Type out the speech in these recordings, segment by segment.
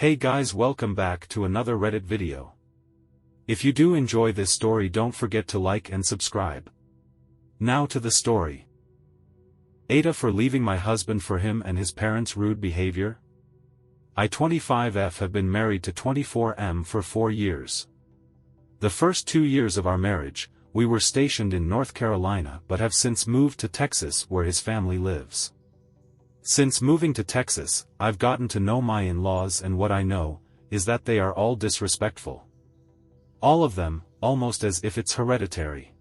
Hey guys, welcome back to another Reddit video. If you do enjoy this story, don't forget to like and subscribe. Now to the story. AITAH for leaving my husband for him and his parents' rude behavior. I 25F have been married to 24M for 4 years. The first 2 years of our marriage, we were stationed in North Carolina but have since moved to Texas where his family lives. Since moving to Texas, I've gotten to know my in-laws, and what I know is that they are all disrespectful. All of them, almost as if it's hereditary.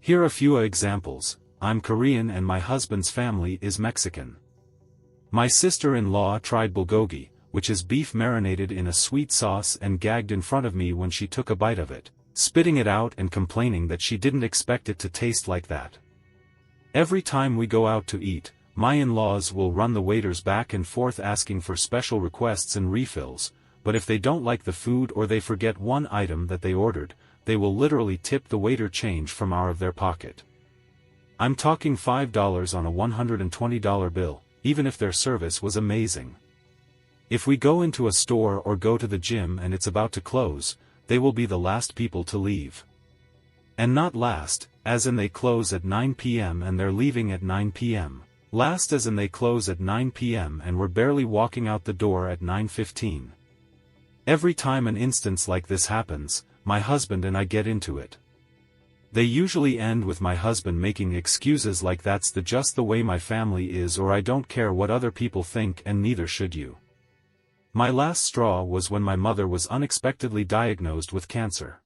Here are a few examples. I'm Korean and my husband's family is Mexican. My sister-in-law tried bulgogi, which is beef marinated in a sweet sauce, and gagged in front of me when she took a bite of it, spitting it out and complaining that she didn't expect it to taste like that. Every time we go out to eat, my in-laws will run the waiters back and forth asking for special requests and refills, but if they don't like the food or they forget one item that they ordered, they will literally tip the waiter change from out of their pocket. I'm talking $5 on a $120 bill, even if their service was amazing. If we go into a store or go to the gym and it's about to close, they will be the last people to leave. And not last, as in they close at 9 p.m. and they're leaving at 9 p.m. Last as in they close at 9 p.m. and we're barely walking out the door at 9:15. Every time an instance like this happens, my husband and I get into it. They usually end with my husband making excuses like that's just the way my family is, or I don't care what other people think and neither should you. My last straw was when my mother was unexpectedly diagnosed with cancer.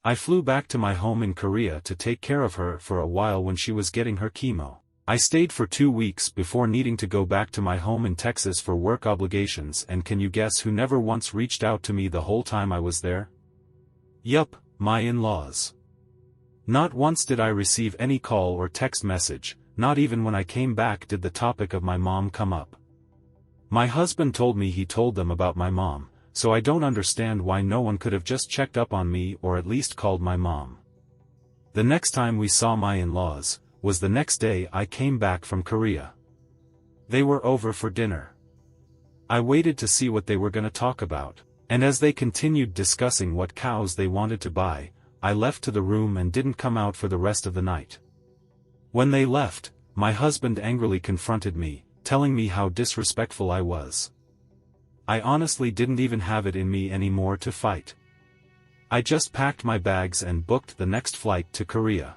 I flew back to my home in Korea to take care of her for a while when she was getting her chemo. I stayed for 2 weeks before needing to go back to my home in Texas for work obligations, and can you guess who never once reached out to me the whole time I was there? Yup, my in-laws. Not once did I receive any call or text message, not even when I came back did the topic of my mom come up. My husband told me he told them about my mom, so I don't understand why no one could have just checked up on me or at least called my mom. The next time we saw my in-laws was the next day I came back from Korea. They were over for dinner. I waited to see what they were going to talk about, and as they continued discussing what cows they wanted to buy, I left to the room and didn't come out for the rest of the night. When they left, my husband angrily confronted me, telling me how disrespectful I was. I honestly didn't even have it in me anymore to fight. I just packed my bags and booked the next flight to Korea.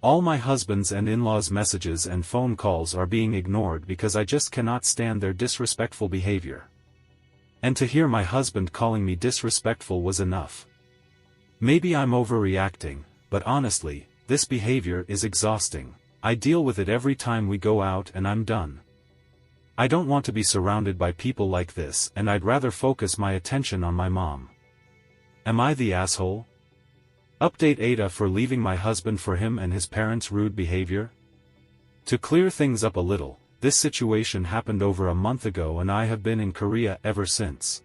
All my husband's and in-laws' messages and phone calls are being ignored because I just cannot stand their disrespectful behavior. And to hear my husband calling me disrespectful was enough. Maybe I'm overreacting, but honestly, this behavior is exhausting. I deal with it every time we go out and I'm done. I don't want to be surrounded by people like this, and I'd rather focus my attention on my mom. Am I the asshole? Update AITAH for leaving my husband for him and his parents' rude behavior. To clear things up a little, this situation happened over a month ago and I have been in Korea ever since.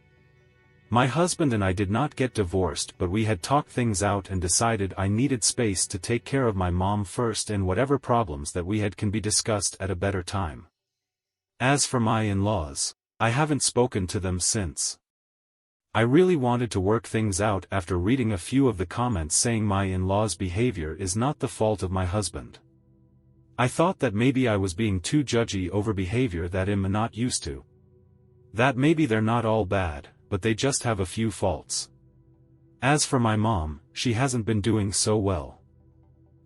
My husband and I did not get divorced, but we had talked things out and decided I needed space to take care of my mom first, and whatever problems that we had can be discussed at a better time. As for my in-laws, I haven't spoken to them since. I really wanted to work things out after reading a few of the comments saying my in-laws' behavior is not the fault of my husband. I thought that maybe I was being too judgy over behavior that I'm not used to. That maybe they're not all bad, but they just have a few faults. As for my mom, she hasn't been doing so well.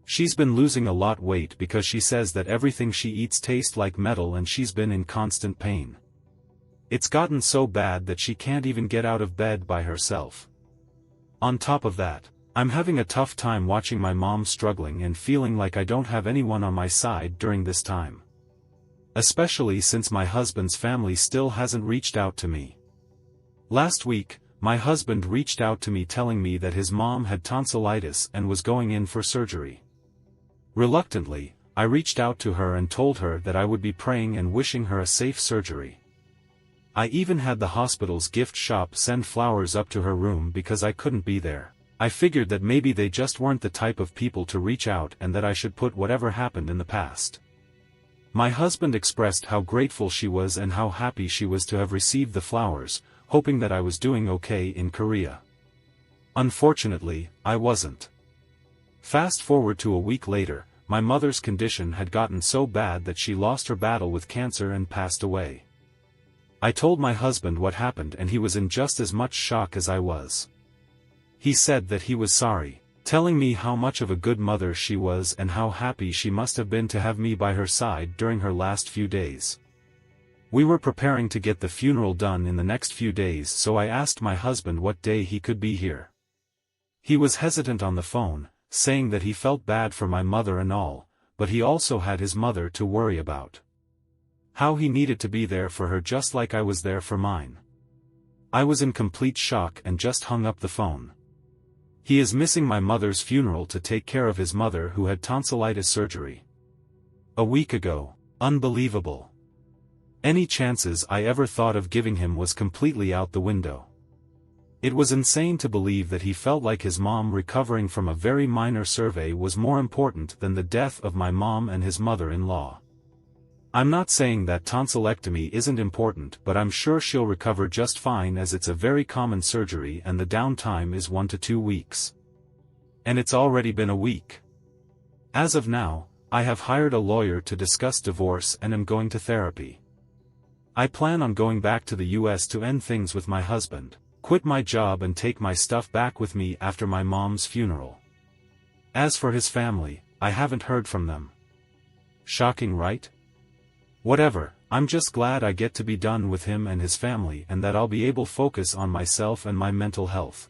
She's been losing a lot weight because she says that everything she eats tastes like metal and she's been in constant pain. It's gotten so bad that she can't even get out of bed by herself. On top of that, I'm having a tough time watching my mom struggling and feeling like I don't have anyone on my side during this time. Especially since my husband's family still hasn't reached out to me. Last week, my husband reached out to me telling me that his mom had tonsillitis and was going in for surgery. Reluctantly, I reached out to her and told her that I would be praying and wishing her a safe surgery. I even had the hospital's gift shop send flowers up to her room because I couldn't be there. I figured that maybe they just weren't the type of people to reach out and that I should put whatever happened in the past. My husband expressed how grateful she was and how happy she was to have received the flowers, hoping that I was doing okay in Korea. Unfortunately, I wasn't. Fast forward to a week later, my mother's condition had gotten so bad that she lost her battle with cancer and passed away. I told my husband what happened and he was in just as much shock as I was. He said that he was sorry, telling me how much of a good mother she was and how happy she must have been to have me by her side during her last few days. We were preparing to get the funeral done in the next few days, so I asked my husband what day he could be here. He was hesitant on the phone, saying that he felt bad for my mother and all, but he also had his mother to worry about. How he needed to be there for her just like I was there for mine. I was in complete shock and just hung up the phone. He is missing my mother's funeral to take care of his mother who had tonsillitis surgery a week ago. Unbelievable. Any chances I ever thought of giving him was completely out the window. It was insane to believe that he felt like his mom recovering from a very minor survey was more important than the death of my mom and his mother-in-law. I'm not saying that tonsillectomy isn't important, but I'm sure she'll recover just fine as it's a very common surgery and the downtime is 1 to 2 weeks. And it's already been a week. As of now, I have hired a lawyer to discuss divorce and am going to therapy. I plan on going back to the US to end things with my husband, quit my job and take my stuff back with me after my mom's funeral. As for his family, I haven't heard from them. Shocking, right? Whatever, I'm just glad I get to be done with him and his family and that I'll be able to focus on myself and my mental health.